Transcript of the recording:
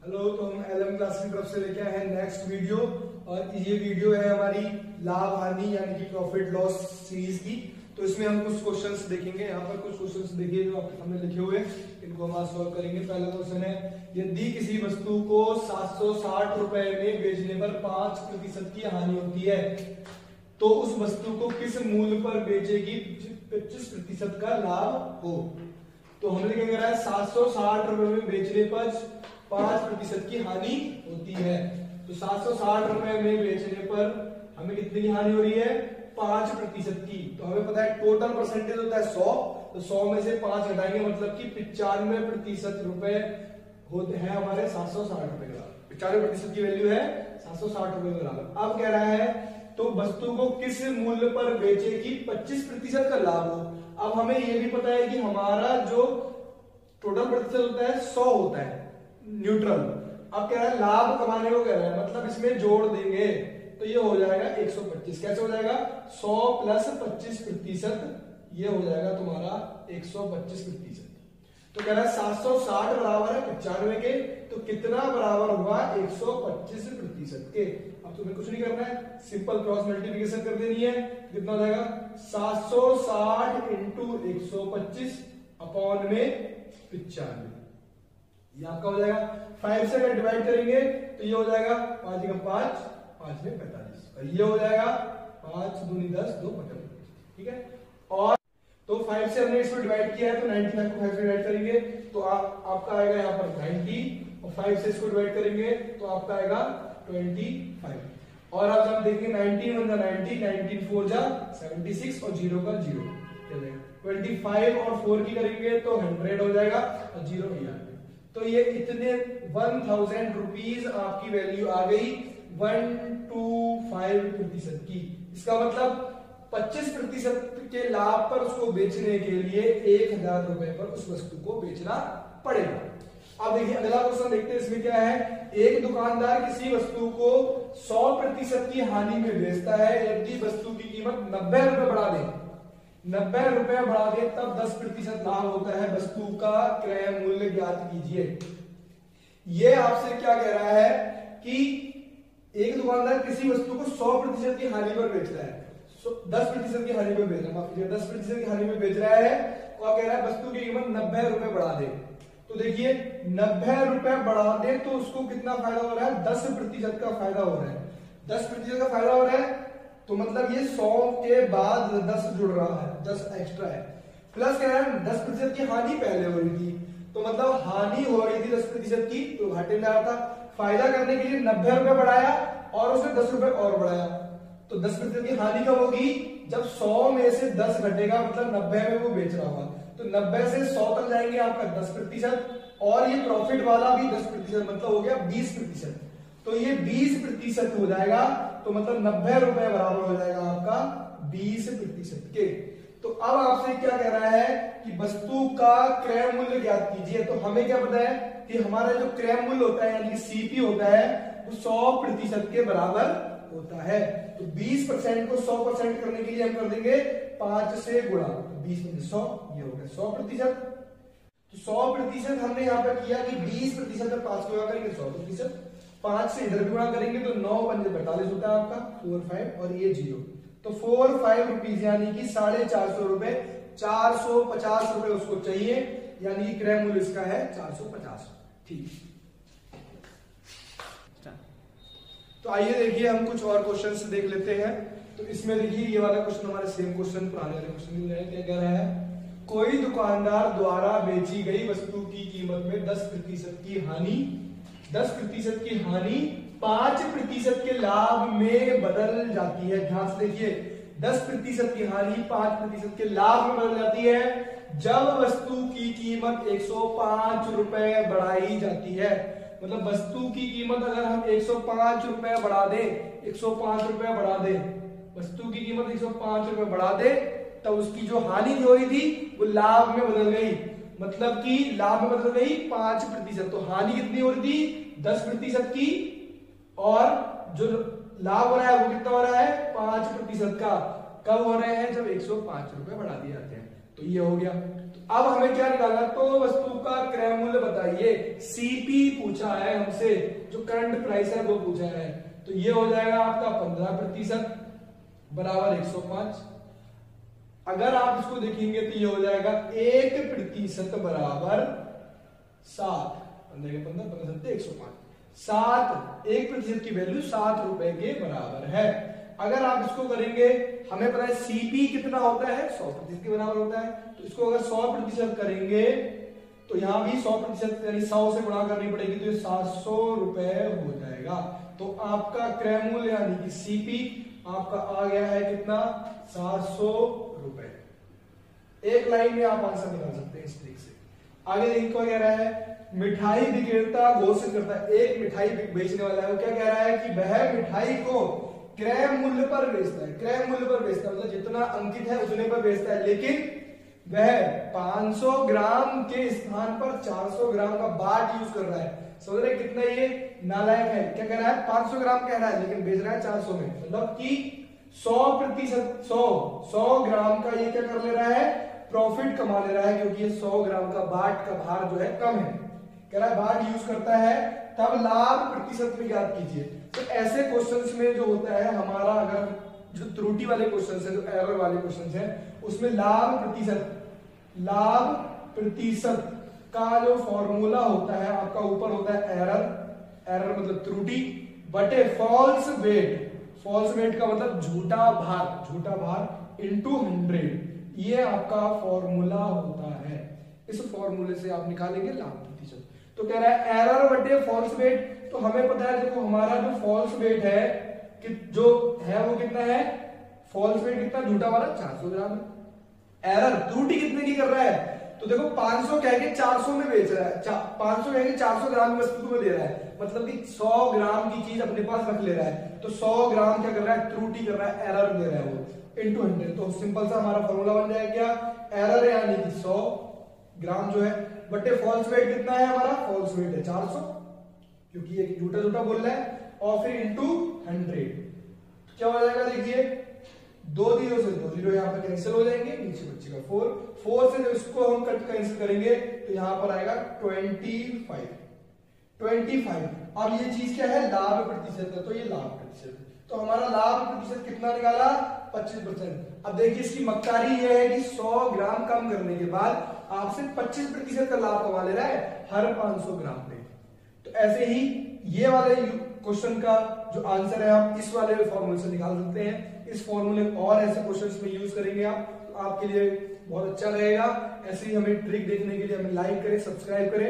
Hello, तो हम LM class की तरफ से लेके आए हैं नेक्स्ट वीडियो। और ये वीडियो है हमारी लाभ हानि यानी कि प्रॉफिट लॉस सीरीज की। तो इसमें हम कुछ क्वेश्चंस देखेंगे। यहाँ पर कुछ क्वेश्चंस देखिए जो आपके सामने लिखे हुए, इनको हम आज सॉल्व करेंगे। पहला क्वेश्चन है, यदि किसी वस्तु को 760 रुपए में बेचने पर 5% की हानि होती है तो उस वस्तु को किस मूल्य पर बेचेगी 25% का लाभ हो। तो हमने क्या करा है, 760 रुपए में बेचने पर 5% की हानि होती है। तो 760 रुपए में बेचने पर हमें कितनी हानि हो रही है, 5% की। तो हमें पता है टोटल परसेंटेज होता है 100, तो 100 में से 5 घटाएंगे, मतलब कि 95% रुपए होते हैं हमारे 760 रुपए का। 95% की वैल्यू है 760 रुपए के बराबर। अब कह रहा है तो वस्तु को किस मूल्य पर बेचेगी 25% का लाभ हो। अब हमें यह भी पता है कि हमारा जो टोटल प्रतिशत होता है 100 होता है न्यूट्रल। अब कह रहा है लाभ कमाने को कह रहा है, मतलब इसमें जोड़ देंगे तो ये हो जाएगा 125। कैसे हो जाएगा, 100 प्लस 25%, ये हो जाएगा तुम्हारा 125%। तो कह रहा है 760 बराबर है 95 के, तो कितना बराबर हुआ 125% के। अब तुम्हें कुछ नहीं करना है, सिंपल क्रॉस मल्टीप्लिकेशन कर देनी है। कितना हो जाएगा, 760 इंटू 125 अपॉन में 95, ये आपका हो जाएगा। 5 से अगर डिवाइड करेंगे तो ये हो जाएगा 5 का 5, 5 में 45, और ये हो जाएगा 5 दूनी 10, 2 55। ठीक है, और तो 5 से हमने इसको डिवाइड किया है तो 95 को 5 से डिवाइड करेंगे तो आपका आएगा यहाँ पर 90, और 5 से इसको डिवाइड करेंगे तो आपका आएगा 25। और अब हम देखेंगे 19 1 90, 19 4 जा 76, और 0 का 0 25, और 4 की करेंगे तो 100 हो जाएगा, और 0 यहाँ। तो ये इतने 1000 रुपीज आपकी वैल्यू आ गई 125% की। इसका मतलब 25% के लाभ पर उसको बेचने के लिए 1000 रुपए पर उस वस्तु को बेचना पड़ेगा। अब देखिए अगला क्वेश्चन देखते हैं, इसमें क्या है। एक दुकानदार किसी वस्तु को 100% की हानि में बेचता है यदि वस्तु की कीमत 90 रुपए बढ़ा दे, 90 रुपए बढ़ा दे तब 10% लाभ होता है। वस्तु का क्रय मूल्य ज्ञात कीजिए। ये आपसे क्या कह रहा है कि एक दुकानदार किसी वस्तु को 100% की हानि पर बेचता है, 10% की हानि पर बेच रहा है, माफ कीजिए 10% की हानि में बेच रहा है, और कह रहा है वस्तु की कीमत 90 रुपए बढ़ा दे। तो देखिए 90 रुपए बढ़ा दे तो उसको कितना फायदा हो रहा है, 10% का फायदा हो रहा है। 10% का फायदा हो रहा है, तो मतलब ये 100 के बाद 10 जुड़ रहा है, 10 एक्स्ट्रा है। प्लस कह रहा है 10% की हानि पहले हो रही थी, तो मतलब हानि हो रही थी 10% की, तो घाटे में आ रहा था। फायदा करने के लिए 90 रुपए बढ़ाया और उसने 10 रुपए और बढ़ाया, तो 10% की हानि कब होगी, जब 100 में से 10 घटेगा, मतलब 90 में वो बेच रहा होगा। तो 90 से 100 तक जाएंगे आपका 10%, और ये प्रॉफिट वाला भी 10%, मतलब हो गया 20%। तो ये 20% हो जाएगा, तो मतलब 90 रुपए बराबर हो जाएगा आपका 20% के। तो अब आपसे क्या कह रहा है कि वस्तु का क्रय मूल्य ज्ञात कीजिए। तो हमें क्या पता है कि हमारा जो क्रय मूल्य होता है यानी कि सीपी होता है वो 100% के बराबर होता है। तो 20% को 100% करने के लिए हम कर देंगे 5 से गुणा, 20 में 100, ये हो गया 100%। तो 100% हमने यहाँ पर किया कि 20% में 5 को गुणा करेंगे 100%, 5 से इधर भी गुणा करेंगे तो 9 पंजे 45 होता है आपका, 45 और ये 0, तो 45 रुपीज यानी कि 450 रुपए, 450 रुपए उसको चाहिए, यानी क्रय मूल्य इसका है 450। ठीक, तो आइए देखिए हम कुछ और क्वेश्चंस देख लेते हैं। तो इसमें देखिए ये वाला क्वेश्चन हमारे सेम क्वेश्चन पुराने वाले क्वेश्चन में क्या कह रहा है, कोई दुकानदार द्वारा बेची गई वस्तु की कीमत में 10% की हानि 5% के लाभ में बदल जाती है। ध्यान से देखिए 10% की हानि 5% के लाभ में बदल जाती है जब वस्तु की कीमत 105 रुपए बढ़ाई जाती है। मतलब वस्तु की कीमत अगर हम 105 रुपए बढ़ा दें, 105 रुपए बढ़ा दें, वस्तु की कीमत 105 रुपए बढ़ा दे, तब उसकी जो हानि हो रही थी वो लाभ में बदल गई, मतलब कि लाभ में बदल गई 5%। तो हानि कितनी हो रही थी 10% की, और जो लाभ हो रहा है वो कितना हो रहा है 5% का। कब हो रहे हैं, जब 105 रुपए बढ़ा दिए जाते हैं। तो ये हो गया। तो अब हमें क्या निकालना, तो वस्तु का क्रय मूल्य बताइए, सीपी पूछा है हमसे, जो करंट प्राइस है वो पूछा है, तो ये हो जाएगा आपका 15% बराबर 105। अगर आप इसको देखेंगे तो ये हो जाएगा 1% बराबर 7, 15 105, 7, 1% की वैल्यू 7 रुपए के बराबर है। अगर आप इसको करेंगे, हमें पता है सीपी कितना होता है, 100% के बराबर होता है, तो इसको अगर 100% करेंगे तो यहां भी 100% यानी 100 से गुणा करनी पड़ेगी, तो ये 700 रुपए हो जाएगा। तो आपका क्रय मूल्य यानी कि सीपी आपका आ गया है कितना, 700 रुपए। एक लाइन में आप आंसर निकाल सकते हैं इस तरीके से। आगे देखिए क्या कह रहा है, मिठाई विक्रेता घोषित करता है, एक मिठाई बेचने वाला है, वो क्या कह रहा है कि वह मिठाई को क्रय मूल्य पर बेचता है, क्रय मूल्य पर बेचता है मतलब जितना अंकित है उतने पर बेचता है, लेकिन वह 500 ग्राम के स्थान पर 400 ग्राम का बाट यूज कर रहा है। समझ रहे कितना ये नालायक है, क्या कह रहा है 500 ग्राम कह रहा है लेकिन बेच रहा है 400 में, मतलब कि 100% 100 ग्राम का ये क्या कर ले रहा है, प्रॉफिट कमा ले रहा है, क्योंकि ये 100 ग्राम का बाट का भार जो है कम है। कह रहा है बाट यूज करता है, तब लाभ प्रतिशत में ज्ञात कीजिए। तो ऐसे क्वेश्चंस में जो होता है हमारा, अगर जो त्रुटि वाले क्वेश्चंस है, जो एरर वाले क्वेश्चंस है, उसमें लाभ प्रतिशत का जो फॉर्मूला होता है आपका, ऊपर होता है एरर मतलब त्रुटि बटे फॉल्स वेट का मतलब झूठा भार इनटू 100, ये आपका फॉर्मूला होता है। इस फॉर्मूले से आप निकालेंगे लाभ प्रतिशत। तो कह रहा है एरर बटे फॉल्स वेट, तो हमें पता है देखो हमारा जो फॉल्स वेट है कि जो है वो कितना है, फॉल्स वेट कितना, झूठा वाला 400 ग्राम है। एरर त्रुटि कितने की कर रहा है, तो देखो 500 कह के 400 में बेच रहा है, 500 कह के 400 ग्राम की वस्तु में दे रहा है, मतलब कि 100 ग्राम की चीज अपने पास रख ले रहा है, तो 100 ग्राम क्या कर रहा है, त्रुटि कर रहा है, एरर दे रहा है वो, इनटू 100। तो सिंपल सा हमारा फॉर्मूला बन जाएगा क्या, एरर यानी कि 100 ग्राम जो है बटे फॉल्स वेट कितना है हमारा, फॉल्स वेट है 400, क्योंकि ये झूठा बोल रहा है, और फिर इनटू 100 क्या हो जाएगा, देखिए 2 0 से 2 0 यहाँ पर कैंसिल हो जाएंगे, नीचे बचेगा 4 से जब इसको हम कट कैंसिल करेंगे तो यहाँ पर आएगा 25। अब ये चीज क्या है, लाभ प्रतिशत है, तो ये लाभ प्रतिशत, तो हमारा लाभ प्रतिशत कितना निकाला, 25%। अब देखिए इसकी मक्कारी ये है कि 100 ग्राम कम करने के बाद आपसे 25% का लाभ कमा ले रहा है हर 500 ग्राम पे। तो ऐसे ही ये वाले क्वेश्चन का जो आंसर है हम इस वाले फॉर्मूले से निकाल सकते हैं। इस फॉर्मूले और ऐसे क्वेश्चंस में यूज करेंगे आप, तो आपके लिए बहुत अच्छा रहेगा। ऐसे ही हमें ट्रिक देखने के लिए हमें लाइक करें, सब्सक्राइब करें।